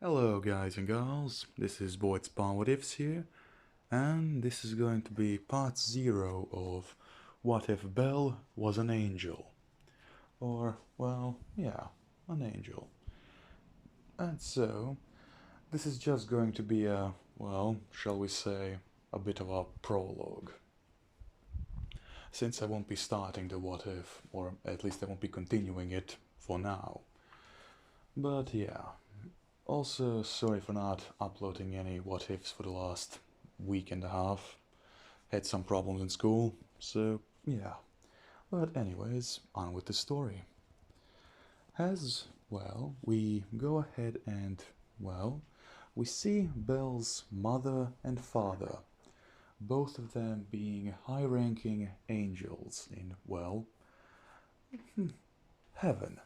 Hello guys and girls, this is Void's Casualties here, and this is going to be part 0 of What If Belle Was an Angel? Or, well, yeah, an angel. And so, this is just going to be a, well, shall we say, a bit of a prologue. Since I won't be starting the What If, or at least I won't be continuing it for now. But yeah. Also, sorry for not uploading any what ifs for the last week and a half. Had some problems in school, so yeah. But anyways, on with the story. As, well, we go ahead and, well, we see Belle's mother and father, both of them being high-ranking angels in, well, heaven.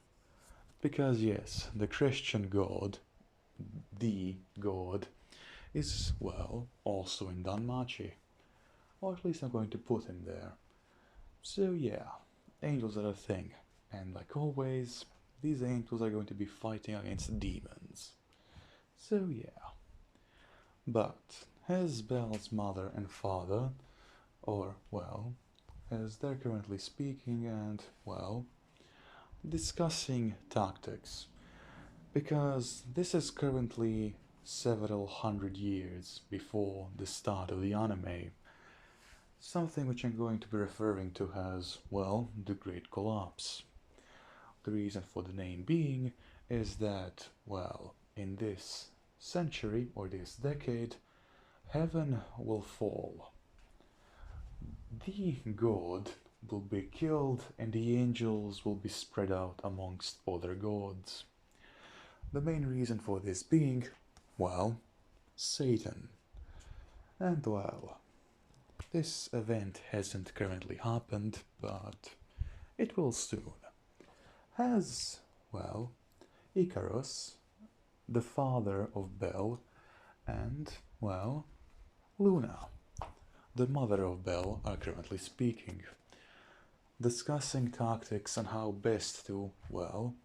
Because yes, the Christian God, the God, is, well, also in Danmachi. Or at least I'm going to put him there. So yeah, angels are a thing. And like always, these angels are going to be fighting against demons. So yeah. But as Belle's mother and father, or, well, as they're currently speaking and, well, discussing tactics. Because this is currently several hundred years before the start of the anime. Something which I'm going to be referring to as, well, the Great Collapse. The reason for the name being is that, well, in this century or this decade, heaven will fall. The god will be killed and the angels will be spread out amongst other gods. The main reason for this being, well, Satan. And well, this event hasn't currently happened, but it will soon. As, well, Icarus, the father of Belle, and, well, Luna, the mother of Belle, are currently speaking, discussing tactics on how best to, well,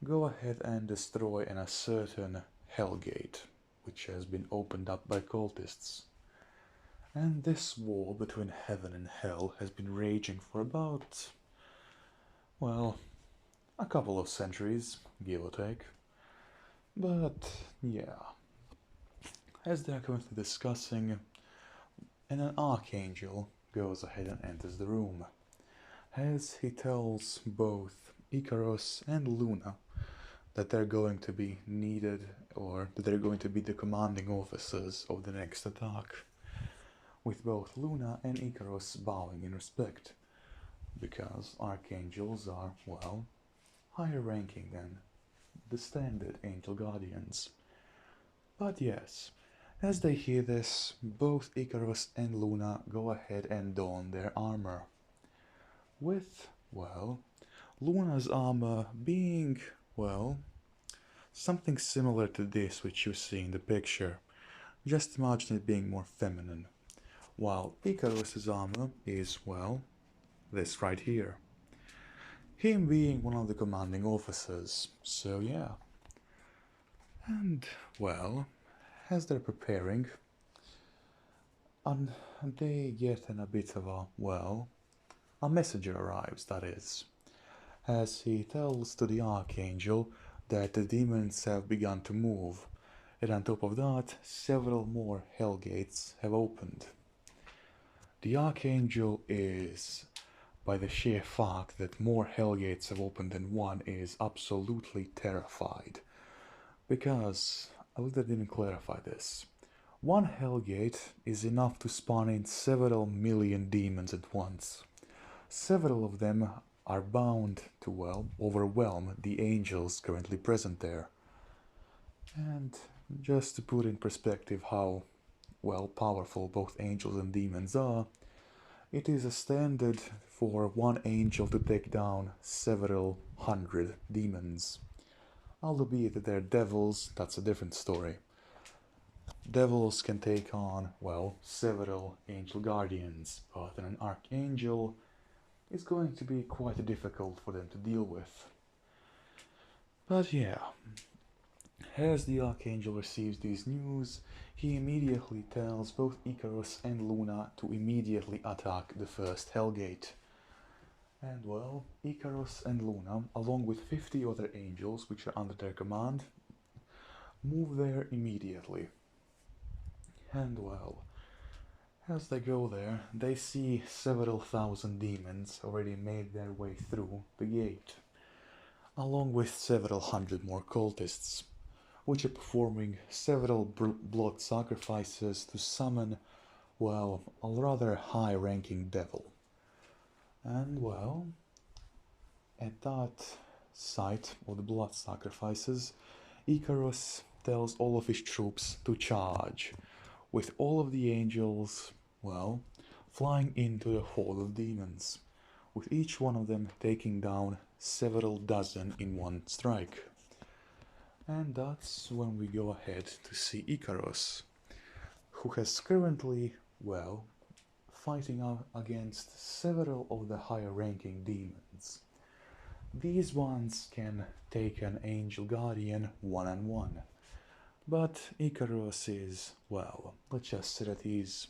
go ahead and destroy a certain Hellgate, which has been opened up by cultists. And this war between heaven and hell has been raging for about, well, a couple of centuries, give or take. But yeah, as they're currently discussing, an archangel goes ahead and enters the room, as he tells both Icarus and Luna that they're going to be needed, or that they're going to be the commanding officers of the next attack, with both Luna and Icarus bowing in respect, because archangels are, well, higher ranking than the standard angel guardians. But yes, as they hear this, both Icarus and Luna go ahead and don their armor, with, well, Luna's armor being, well, something similar to this which you see in the picture, just imagine it being more feminine, while Icarus's armor is, well, this right here. Him being one of the commanding officers, so yeah. And, well, as they're preparing, and they get in a bit of a, well, a messenger arrives, that is, as he tells to the Archangel that the demons have begun to move, and on top of that, several more Hellgates have opened. The Archangel is, by the sheer fact that more Hellgates have opened than one, is absolutely terrified. Because, I didn't clarify this, one Hellgate is enough to spawn in several million demons at once. Several of them are bound to, well, overwhelm the angels currently present there. And just to put in perspective how, well, powerful both angels and demons are, it is a standard for one angel to take down several hundred demons. Albeit that they're devils, that's a different story. Devils can take on, well, several angel guardians, but an archangel is going to be quite difficult for them to deal with. But yeah, As the Archangel receives these news, he immediately tells both Icarus and Luna to immediately attack the first Hellgate. And well, Icarus and Luna, along with 50 other angels which are under their command, move there immediately. And well, as they go there, they see several thousand demons already made their way through the gate, along with several hundred more cultists, which are performing several blood sacrifices to summon, well, a rather high-ranking devil. And well, at that sight of the blood sacrifices, Icarus tells all of his troops to charge, with all of the angels, well, flying into the horde of demons, with each one of them taking down several dozen in one strike. And that's when we go ahead to see Icarus, who has currently, well, fighting against several of the higher ranking demons. These ones can take an angel guardian one-on-one, but Icarus is, well, let's just say that he's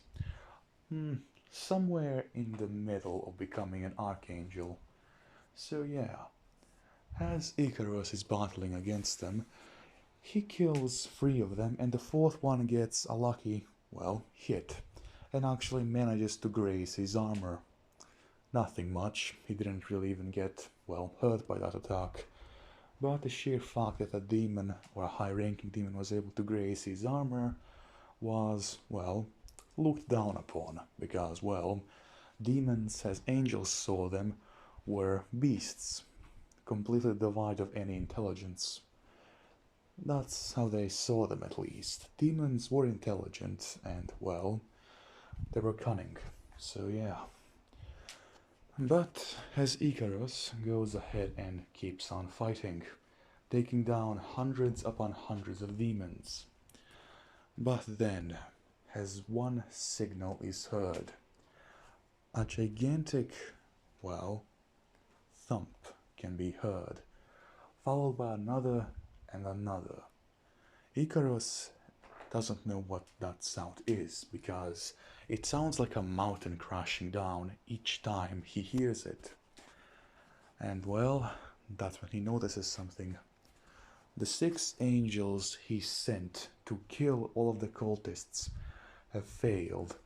somewhere in the middle of becoming an archangel. So yeah, as Icarus is battling against them, he kills 3 of them, and the 4th one gets a lucky, well, hit, and actually manages to graze his armor. Nothing much, he didn't really even get, well, hurt by that attack, but the sheer fact that a demon, or a high-ranking demon, was able to graze his armor was, well, looked down upon, because, well, demons, as angels saw them, were beasts, completely devoid of any intelligence. That's how they saw them, at least. Demons were intelligent and, well, they were cunning, so yeah. But as Icarus goes ahead and keeps on fighting, taking down hundreds upon hundreds of demons. But then, as one signal is heard, a gigantic, well, thump can be heard, followed by another and another. Icarus doesn't know what that sound is, because it sounds like a mountain crashing down each time he hears it. And well, that's when he notices something. The 6 angels he sent to kill all of the cultists have failed,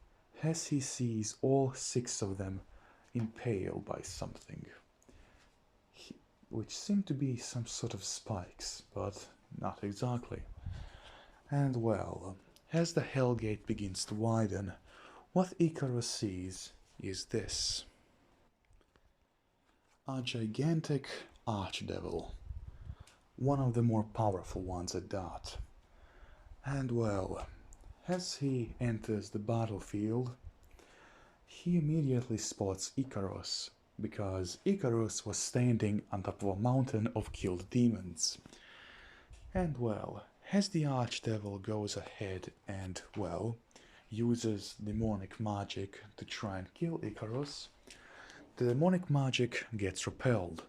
as he sees all 6 of them impaled by something, which seem to be some sort of spikes, but not exactly. And well, as the Hellgate begins to widen, what Icarus sees is this. A gigantic archdevil, one of the more powerful ones at that. And well, as he enters the battlefield, he immediately spots Icarus, because Icarus was standing on top of a mountain of killed demons. And well, as the archdevil goes ahead and, well, uses demonic magic to try and kill Icarus, the demonic magic gets repelled,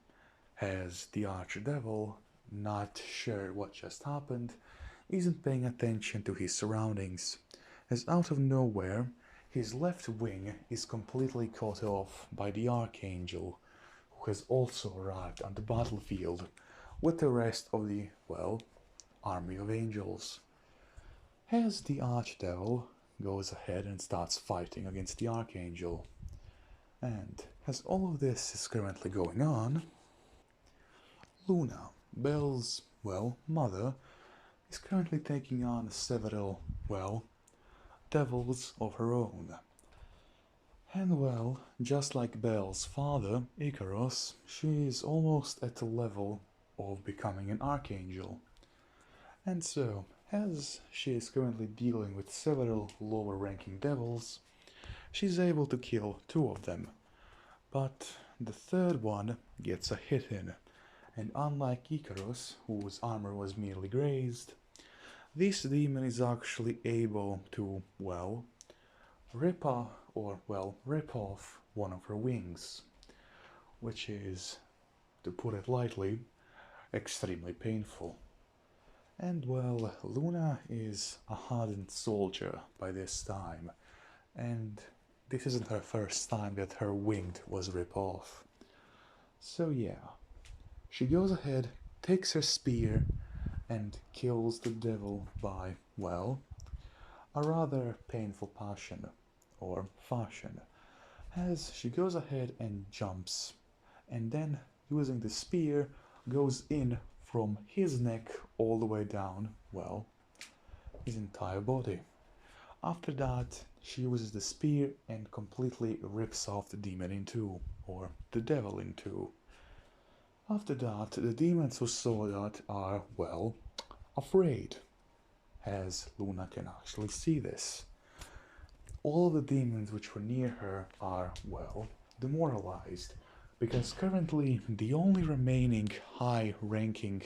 as the archdevil, not sure what just happened, isn't paying attention to his surroundings, as out of nowhere, his left wing is completely cut off by the archangel, who has also arrived on the battlefield with the rest of the, well, army of angels. As the archdevil goes ahead and starts fighting against the archangel, and as all of this is currently going on, Luna, Belle's, well, mother, is currently taking on several, well, devils of her own. And well, just like Belle's father, Icarus, she is almost at the level of becoming an archangel. And so, as she is currently dealing with several lower ranking devils, she's able to kill 2 of them. But the 3rd one gets a hit in, and unlike Icarus, whose armor was merely grazed, this demon is actually able to, well, rip off one of her wings, which is, to put it lightly, extremely painful. And well, Luna is a hardened soldier by this time, and this isn't her first time that her winged was ripped off. So yeah, she goes ahead, takes her spear, and kills the devil by, well, a rather painful passion, or fashion, as she goes ahead and jumps, and then, using the spear, goes in from his neck all the way down, well, his entire body. After that, she uses the spear and completely rips off the demon in two, or the devil in two. After that, the demons who saw that are, well, afraid, as Luna can actually see this. All the demons which were near her are, well, demoralized, because currently the only remaining high-ranking,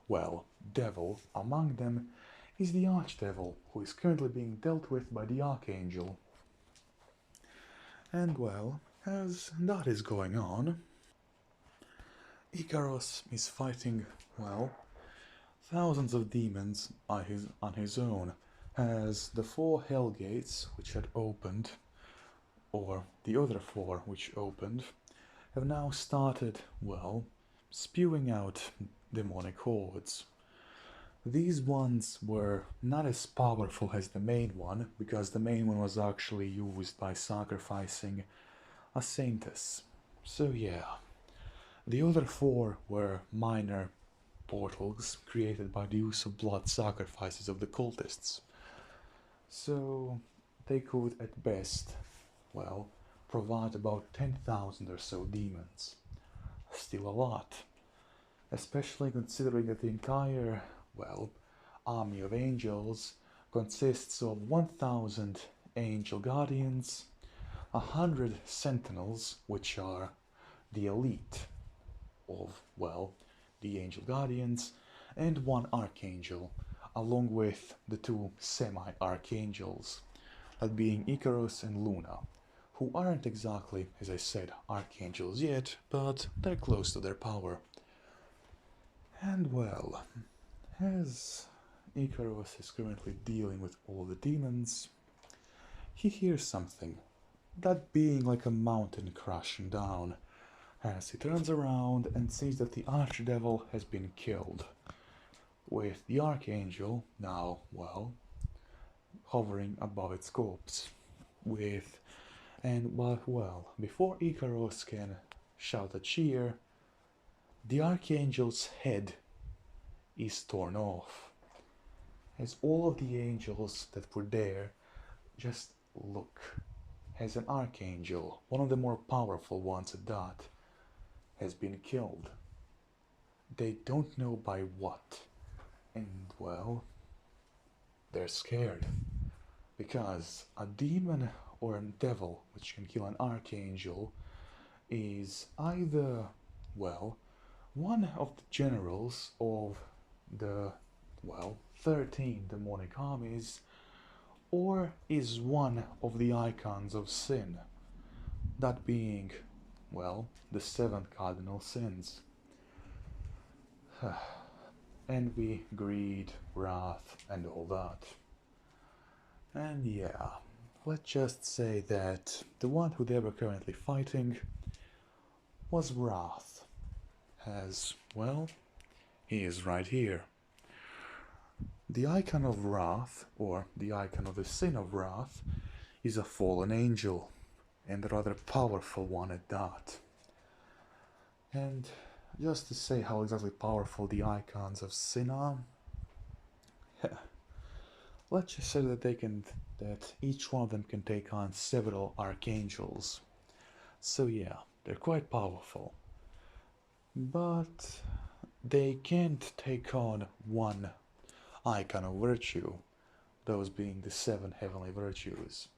well, devil among them is the archdevil, who is currently being dealt with by the archangel. And well, as that is going on, Icarus is fighting, well, thousands of demons on his own, as the 4 hell gates which had opened, or the other 4 which opened, have now started, well, spewing out demonic hordes. These ones were not as powerful as the main one, because the main one was actually used by sacrificing a saintess. So yeah, the other 4 were minor portals created by the use of blood sacrifices of the cultists. So they could at best, well, provide about 10,000 or so demons. Still a lot, especially considering that the entire, well, army of angels consists of 1,000 angel guardians, 100 sentinels, which are the elite of, well, the angel guardians, and 1 archangel, along with the 2 semi-archangels, that being Icarus and Luna, who aren't exactly, as I said, archangels yet, but they're close to their power. And well, as Icarus is currently dealing with all the demons, he hears something, that being like a mountain crashing down, as he turns around and sees that the archdevil has been killed, with the archangel now, well, hovering above its corpse, with, and well, before Icarus can shout a cheer, the archangel's head is torn off, as all of the angels that were there just look, as an archangel, one of the more powerful ones at that, has been killed. They don't know by what, and well, they're scared, because a demon or a devil which can kill an archangel is either, well, one of the generals of the, well, 13 demonic armies, or is one of the icons of sin, that being, well, the 7 cardinal sins. Envy, greed, wrath, and all that. And yeah, let's just say that the one who they were currently fighting was Wrath, as, well, he is right here. The icon of Wrath, or the icon of the sin of Wrath, is a fallen angel, and a rather powerful one at that. And just to say how exactly powerful the icons of sin are, let's just say that that each one of them can take on several archangels. So yeah, they're quite powerful. But they can't take on one icon of virtue, those being the 7 heavenly virtues.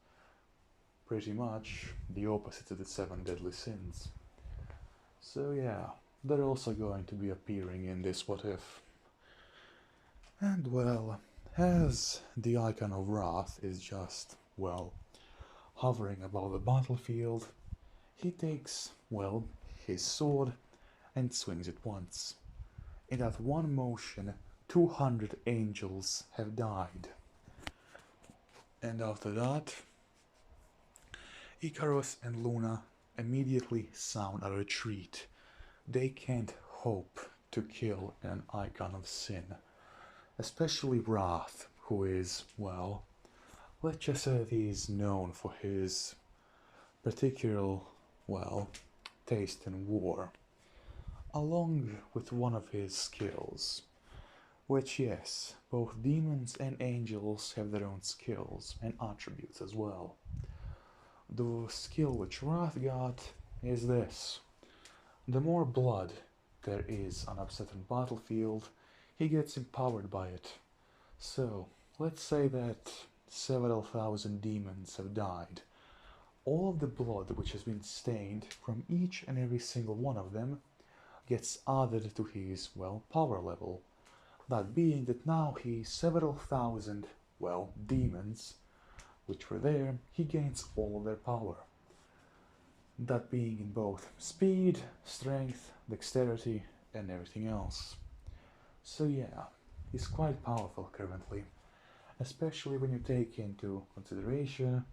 Pretty much the opposite of the 7 deadly sins. So yeah, they're also going to be appearing in this What If. And well, as the icon of Wrath is just, well, hovering above the battlefield, he takes, well, his sword and swings it once. In that one motion, 200 angels have died. And after that, Icarus and Luna immediately sound a retreat. They can't hope to kill an icon of sin, especially Wrath, who is, well, let's just say he is known for his particular, well, taste in war, along with one of his skills, which, yes, both demons and angels have their own skills and attributes as well. The skill which Wrath got is this: the more blood there is on a certain battlefield, he gets empowered by it. So, let's say that several thousand demons have died. All of the blood which has been stained from each and every single one of them gets added to his, well, power level. That being that now he several thousand, well, demons which were there, he gains all of their power. That being in both speed, strength, dexterity, and everything else. So yeah, he's quite powerful currently, especially when you take into consideration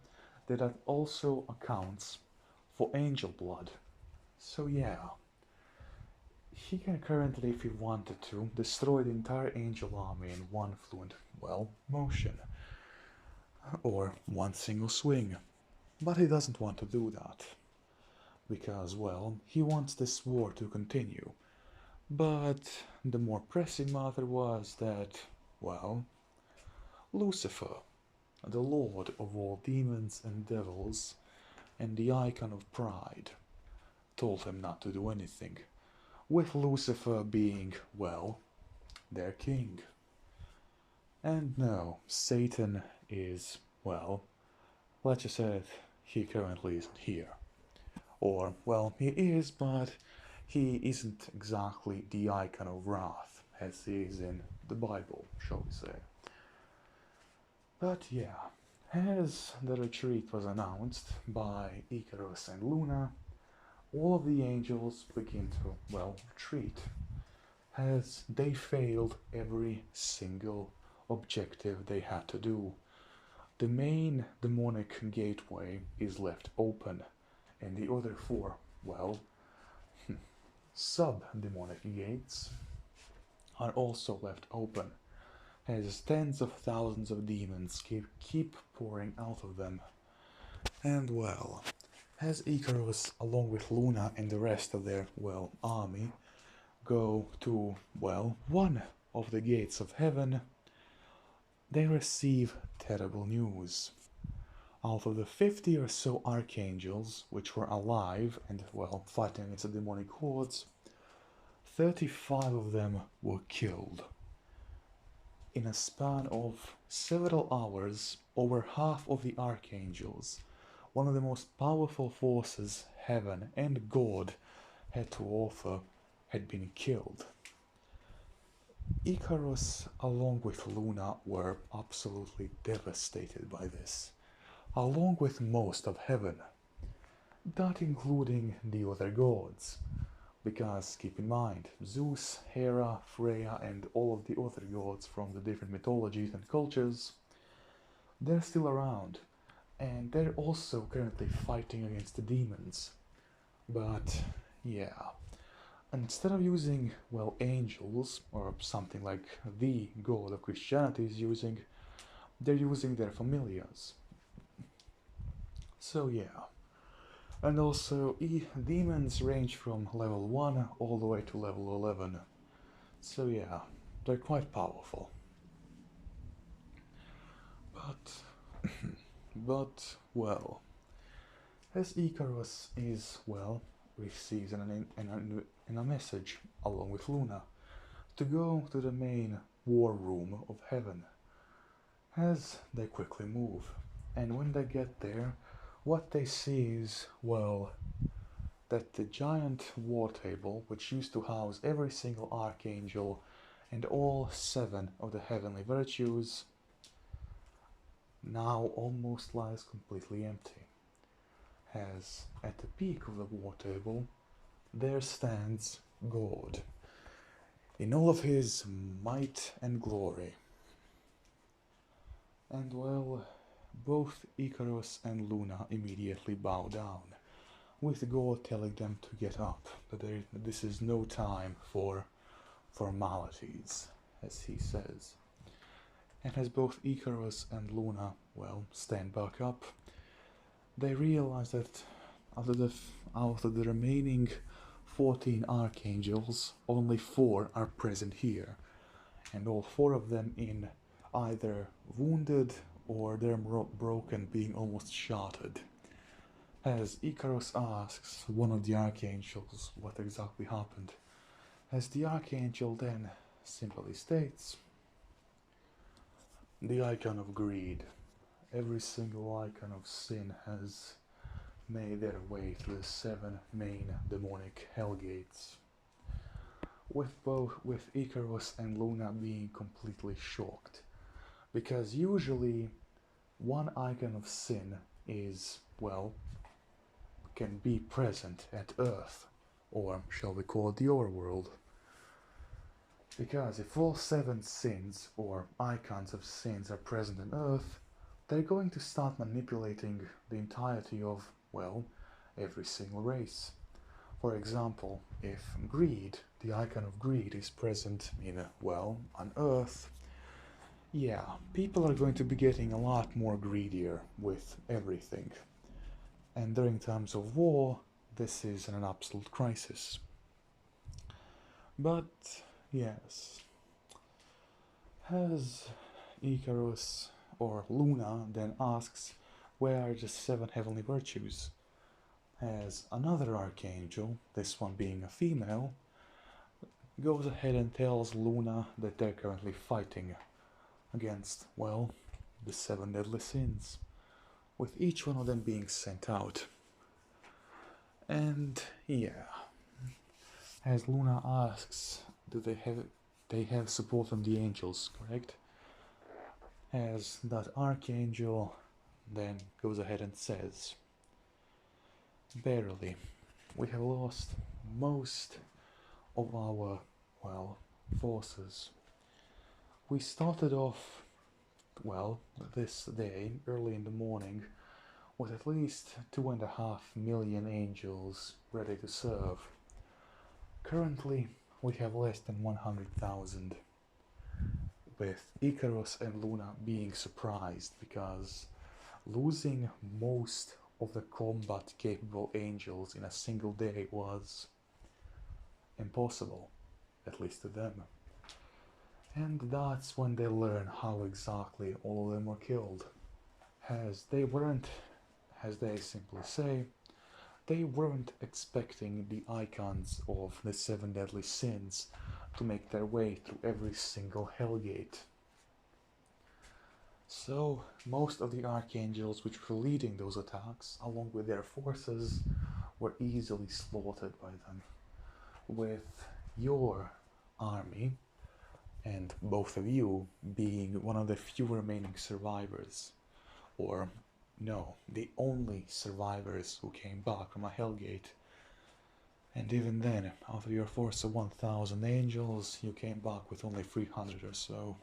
that that also accounts for angel blood. So yeah, he can currently, if he wanted to, destroy the entire angel army in one fluent, well, motion, or one single swing. But he doesn't want to do that, because, well, he wants this war to continue. But the more pressing matter was that, well, Lucifer, the lord of all demons and devils, and the icon of pride, told him not to do anything, with Lucifer being, well, their king. And no, Satan is, well, let's just say he currently isn't here. Or, well, he is, but he isn't exactly the icon of wrath, as he is in the Bible, shall we say. But yeah, as the retreat was announced by Icarus and Luna, all of the angels begin to, well, retreat, as they failed every single objective they had to do. The main demonic gateway is left open, and the other four, well, sub-demonic gates are also left open, as tens of thousands of demons keep pouring out of them. And well, as Icarus, along with Luna and the rest of their, well, army, go to, well, one of the gates of heaven, they receive terrible news. Out of the 50 or so archangels which were alive and, well, fighting against the demonic hordes, 35 of them were killed. In a span of several hours, over half of the archangels, one of the most powerful forces heaven and God had to offer, had been killed. Icarus, along with Luna, were absolutely devastated by this, along with most of heaven, not including the other gods, because keep in mind, Zeus, Hera, Freya, and all of the other gods from the different mythologies and cultures, they're still around, and they're also currently fighting against the demons. But yeah, instead of using, well, angels, or something like the god of Christianity is using, they're using their familiars. So yeah. And also, demons range from level 1 all the way to level 11. So yeah, they're quite powerful. But well, as Icarus is, well, receives a message, along with Luna, to go to the main war room of heaven, as they quickly move. And when they get there, what they see is, well, that the giant war table, which used to house every single archangel and all 7 of the heavenly virtues, now almost lies completely empty. As at the peak of the war table, there stands God. in all of his might and glory. And well, both Icarus and Luna immediately bow down, with God telling them to get up, that this is no time for formalities, as he says. And as both Icarus and Luna, well, stand back up, they realize that out of the remaining 14 archangels, only 4 are present here, and all 4 of them in either wounded or they're broken, being almost shattered. As Icarus asks one of the archangels what exactly happened, as the archangel then simply states, the icon of greed, every single icon of sin has made their way through the 7 main demonic hellgates, with Icarus and Luna being completely shocked, because usually one icon of sin is, well, can be present at Earth, or shall we call it the overworld, because if all 7 sins or icons of sins are present on Earth, they're going to start manipulating the entirety of, well, every single race. For example, if greed, the icon of greed, is present in, well, on Earth, yeah, people are going to be getting a lot more greedier with everything. And during times of war, this is an absolute crisis. But, yes, as Icarus or Luna then asks, where are the 7 heavenly virtues? As another archangel, this one being a female, goes ahead and tells Luna that they're currently fighting against, well, the 7 deadly sins, with each one of them being sent out. And yeah, as Luna asks, do they have support from the angels, correct? As that archangel then goes ahead and says, barely. We have lost most of our, well, forces. We started off, well, this day, early in the morning, with at least 2.5 million angels ready to serve. Currently, we have less than 100,000, with Icarus and Luna being surprised because losing most of the combat capable angels in a single day was impossible, at least to them. And that's when they learn how exactly all of them were killed, as they weren't, as they simply say, they weren't expecting the icons of the 7 deadly sins to make their way through every single hellgate. So most of the archangels which were leading those attacks, along with their forces, were easily slaughtered by them, with your army and both of you being one of the few remaining survivors, or no, the only survivors who came back from a hellgate. And even then, out of your force of 1,000 angels, you came back with only 300 or so.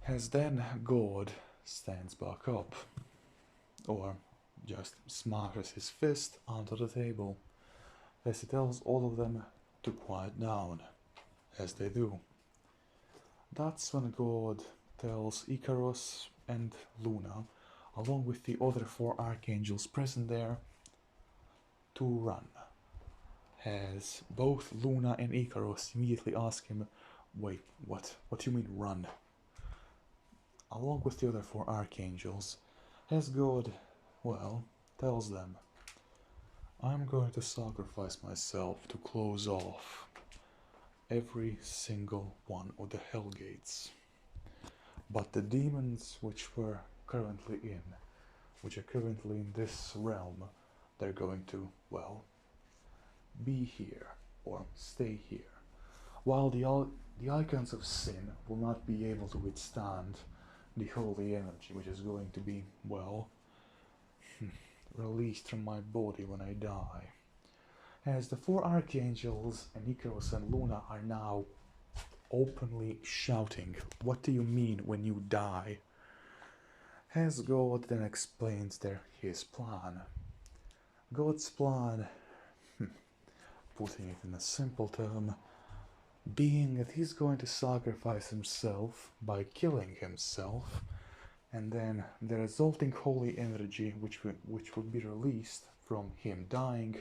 As then God stands back up, or just smashes his fist onto the table, as he tells all of them to quiet down, as they do. That's when God tells Icarus and Luna, along with the other 4 archangels present there, to run. As both Luna and Icarus immediately ask him, wait, what do you mean run? Along with the other 4 archangels, as God, well, tells them, I'm going to sacrifice myself to close off every single one of the hellgates. But the demons which are currently in this realm, they're going to, well, be here, or stay here, while the icons of sin will not be able to withstand the holy energy which is going to be, well, released from my body when I die. as the four archangels and Icarus and Luna are now openly shouting, "What do you mean when you die?" As God then explains his plan. God's plan, putting it in a simple term, being that he's going to sacrifice himself by killing himself, and then the resulting holy energy which would be released from him dying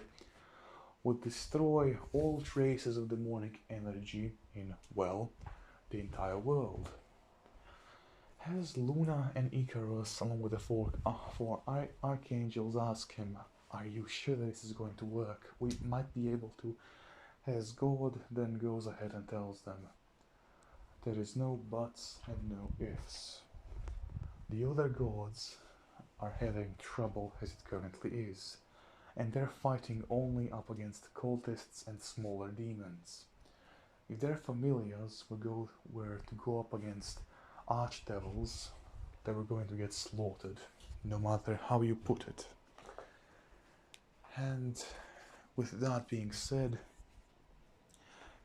would destroy all traces of demonic energy in, well, the entire world. As Luna and Icarus, along with the four archangels, ask him, "Are you sure that this is going to work? We might be able to." As God then goes ahead and tells them, "There is no buts and no ifs. The other gods are having trouble as it currently is, and they're fighting only up against cultists and smaller demons. If their familiars were to go up against archdevils, they were going to get slaughtered, no matter how you put it." And with that being said,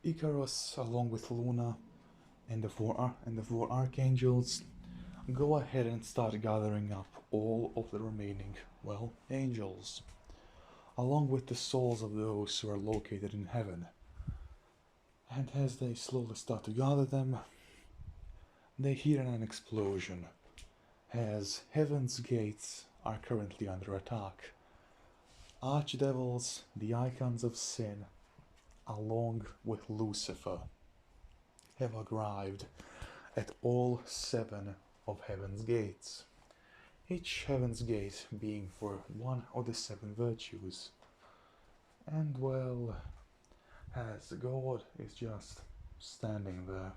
Icarus, along with Luna and the four archangels, go ahead and start gathering up all of the remaining, well, angels, along with the souls of those who are located in heaven. And as they slowly start to gather them, they hear an explosion, as heaven's gates are currently under attack. Archdevils, the icons of sin, along with Lucifer, have arrived at all 7 of heaven's gates, each heaven's gate being for one of the 7 virtues. And well, as God is just standing there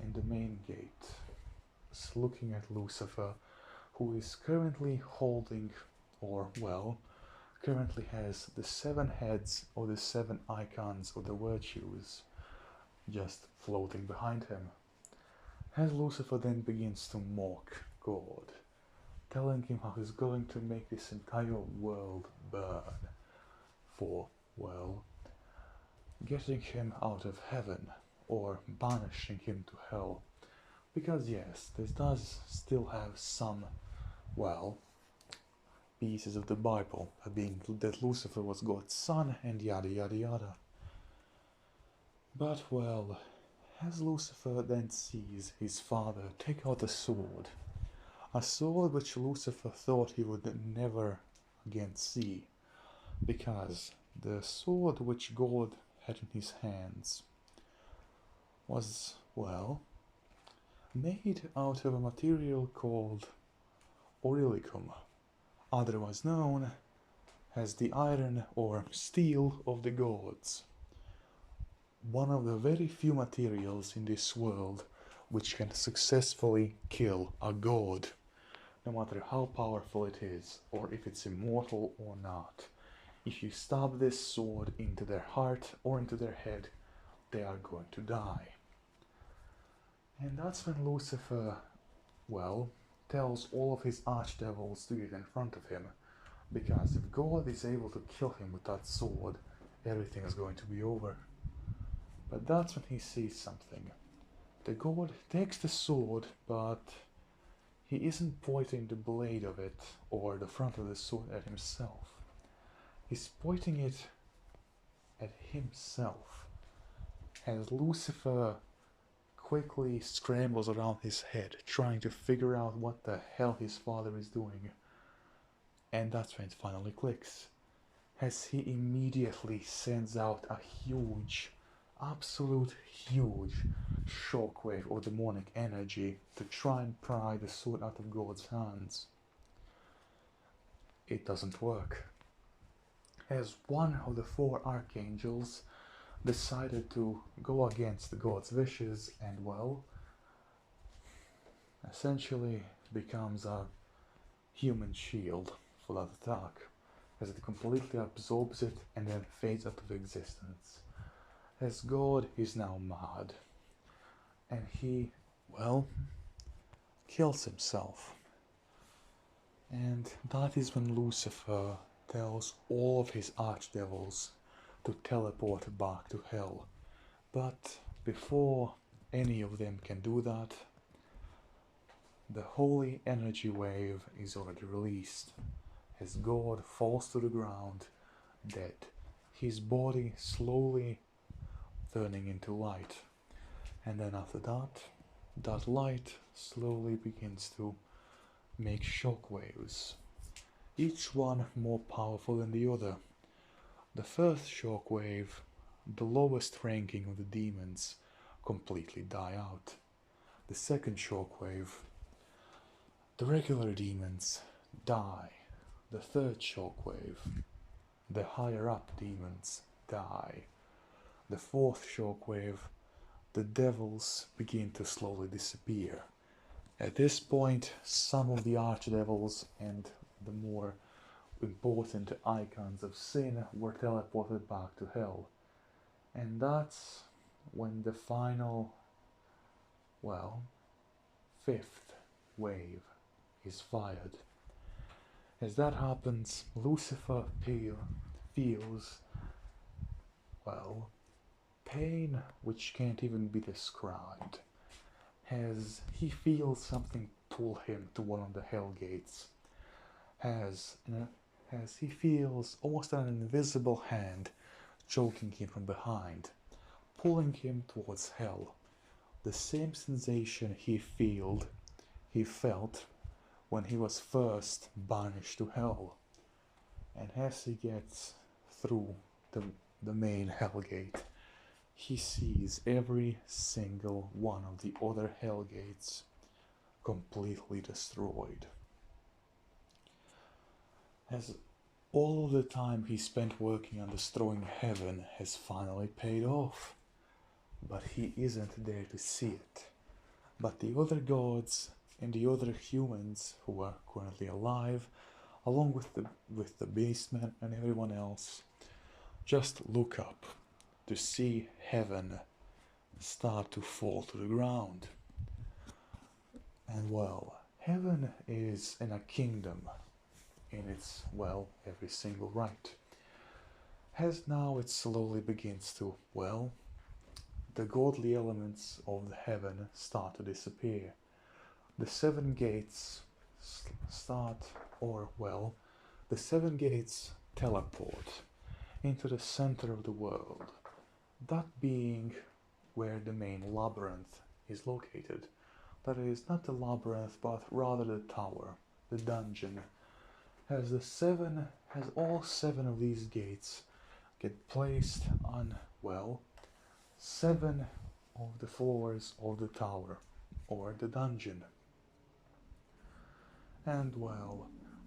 in the main gate, looking at Lucifer, who is currently holding, or well, currently has the 7 heads of the 7 icons of the virtues just floating behind him. As Lucifer then begins to mock God, telling him how he's going to make this entire world burn for, well, getting him out of heaven or banishing him to hell. Because yes, this does still have some, well, pieces of the Bible, being that Lucifer was God's son and yada yada yada. But well, as Lucifer then sees his father take out a sword which Lucifer thought he would never again see, because the sword which God had in his hands was, well, made out of a material called orichalcum, otherwise known as the iron or steel of the gods. One of the very few materials in this world which can successfully kill a god, no matter how powerful it is, or if it's immortal or not. If you stab this sword into their heart or into their head, they are going to die. And that's when Lucifer, well, tells all of his archdevils to get in front of him, because if God is able to kill him with that sword, everything is going to be over. But that's when he sees something. The god takes the sword, but he isn't pointing the blade of it or the front of the sword at himself. He's pointing it at himself, as Lucifer quickly scrambles around his head, trying to figure out what the hell his father is doing. And that's when it finally clicks, as he immediately sends out a huge, absolute huge shockwave of demonic energy to try and pry the sword out of God's hands. It doesn't work, as one of the 4 archangels decided to go against God's wishes and, well, essentially becomes a human shield for that attack, as it completely absorbs it and then fades out of existence. As God is now mad, and he, well, kills himself. And that is when Lucifer tells all of his archdevils to teleport back to hell. But before any of them can do that, the holy energy wave is already released as God falls to the ground dead, his body slowly turning into light. And then after that, that light slowly begins to make shock waves, each one more powerful than the other. The first shock wave, the lowest ranking of the demons, completely die out. The second shock wave, the regular demons die. The third shockwave, the higher up demons die. The fourth shockwave, the devils begin to slowly disappear. At this point, some of the archdevils and the more important icons of sin were teleported back to hell. And that's when the final, fifth wave is fired. As that happens, Lucifer feels, pain which can't even be described. As he feels something pull him to one of the hell gates. As he feels almost an invisible hand choking him from behind, pulling him towards hell. The same sensation he felt when he was first banished to hell. And as he gets through the main hell gate, he sees every single one of the other hell gates completely destroyed. As all of the time he spent working on destroying heaven has finally paid off, but he isn't there to see it. But the other gods and the other humans who are currently alive, along with the beastmen and everyone else, just look up to see heaven start to fall to the ground. And heaven is in a kingdom in its, every single right. As now it slowly begins to, the godly elements of the heaven start to disappear. The seven gates the seven gates teleport into the center of the world, that being where the main labyrinth is located. That is, not the labyrinth, but rather the tower, the dungeon. As all seven of these gates get placed on, seven of the floors of the tower, or the dungeon. And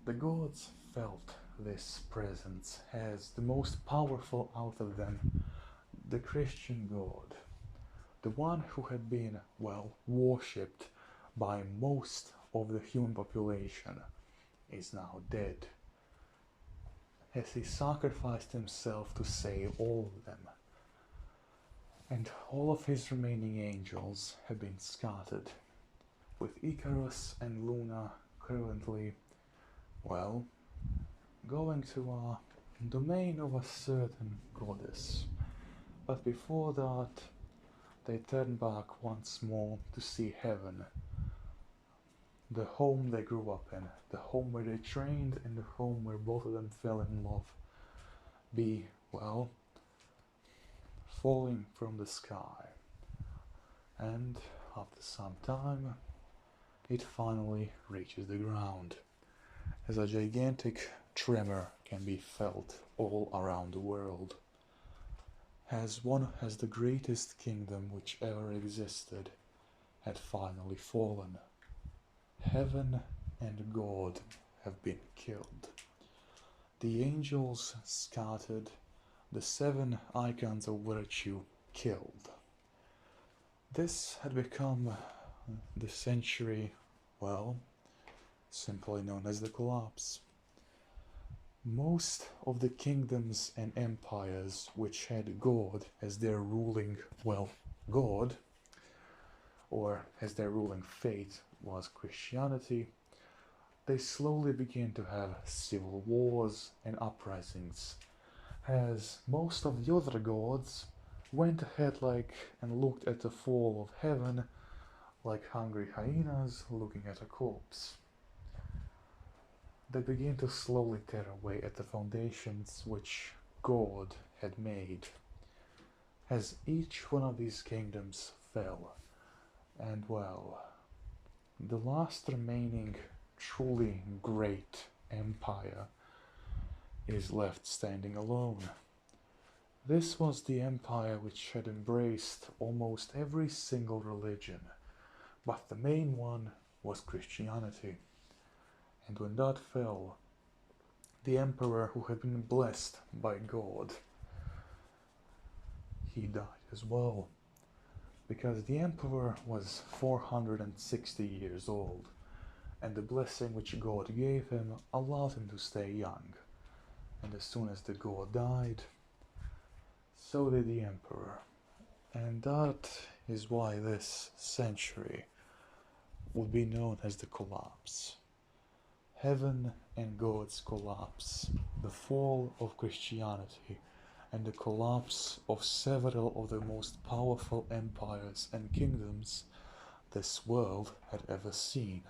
the gods felt this presence as the most powerful out of them, the Christian God, the one who had been, worshipped by most of the human population, is now dead, as he sacrificed himself to save all of them. And all of his remaining angels have been scattered, with Icarus and Luna currently, going to a domain of a certain goddess. But before that, they turn back once more to see heaven, the home they grew up in, the home where they trained, and the home where both of them fell in love, be, falling from the sky. And after some time, it finally reaches the ground, as a gigantic tremor can be felt all around the world. As the greatest kingdom which ever existed had finally fallen. Heaven and God have been killed. The angels scattered, the seven icons of virtue killed. This had become the century, simply known as the collapse. Most of the kingdoms and empires which had God as their ruling, God, or as their ruling faith was Christianity, they slowly began to have civil wars and uprisings, as most of the other gods went ahead and looked at the fall of heaven like hungry hyenas looking at a corpse. They began to slowly tear away at the foundations which God had made, as each one of these kingdoms fell, and the last remaining truly great empire is left standing alone. This was the empire which had embraced almost every single religion, but the main one was Christianity. And when that fell, the emperor who had been blessed by God, he died as well, because the emperor was 460 years old, and the blessing which God gave him allowed him to stay young. And as soon as the god died, so did the emperor. And that is why this century would be known as the collapse. Heaven and God's collapse, the fall of Christianity, and the collapse of several of the most powerful empires and kingdoms this world had ever seen.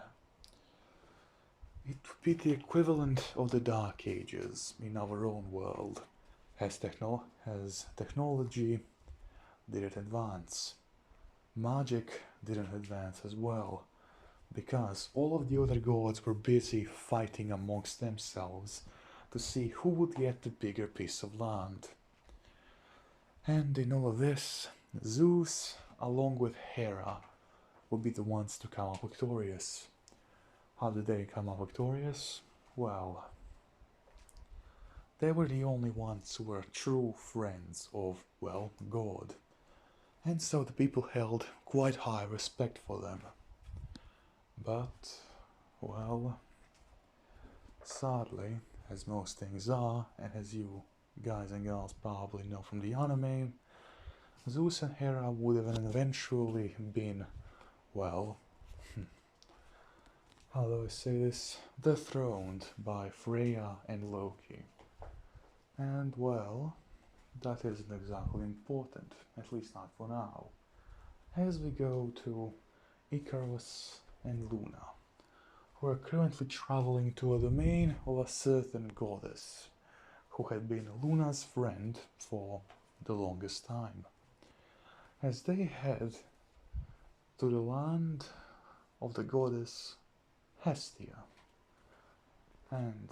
It would be the equivalent of the Dark Ages in our own world, as technology didn't advance. Magic didn't advance as well, because all of the other gods were busy fighting amongst themselves to see who would get the bigger piece of land. And in all of this, Zeus, along with Hera, would be the ones to come out victorious. How did they come out victorious? Well, they were the only ones who were true friends of, God. And so the people held quite high respect for them. But, sadly, as most things are, and as you guys and girls probably know from the anime, Zeus and Hera would have eventually been, how do I say this? Dethroned by Freya and Loki. And that isn't exactly important, at least not for now, as we go to Icarus and Luna, who are currently traveling to a domain of a certain goddess, who had been Luna's friend for the longest time. As they head to the land of the goddess Hestia, and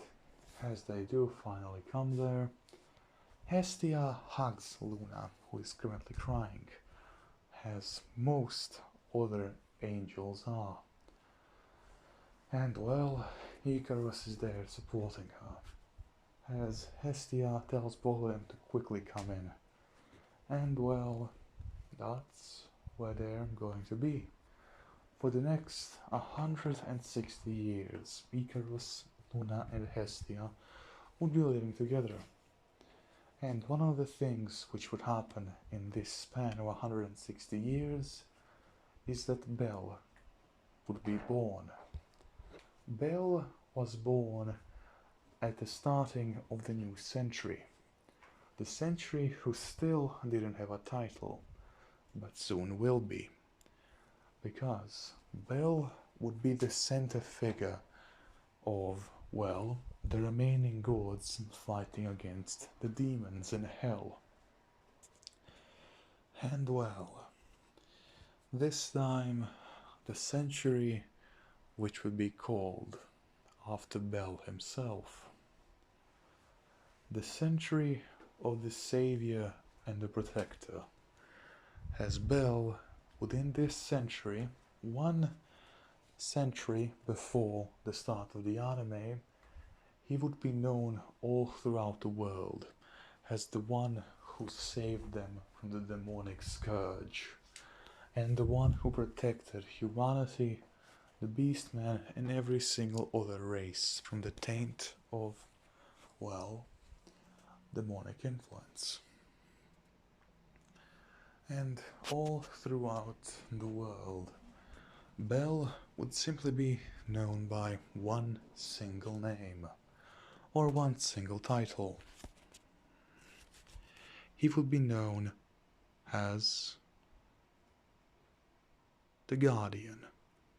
as they do finally come there, Hestia hugs Luna, who is currently crying, as most other angels are. And Icarus is there supporting her, as Hestia tells both of them to quickly come in. And that's where they're going to be. For the next 160 years, Icarus, Luna and Hestia would be living together. And one of the things which would happen in this span of 160 years is that Bel would be born. Bel was born at the starting of the new century. The century who still didn't have a title, but soon will be. Because Bel would be the center figure of, the remaining gods fighting against the demons in hell. And this time the century which would be called after Bel himself. The century of the Savior and the Protector, as Bel within this century, one century before the start of the anime, he would be known all throughout the world as the one who saved them from the demonic scourge, and the one who protected humanity, the Beastman, and every single other race from the taint of, demonic influence. And all throughout the world, Bel would simply be known by one single name, or one single title. he will be known as the Guardian.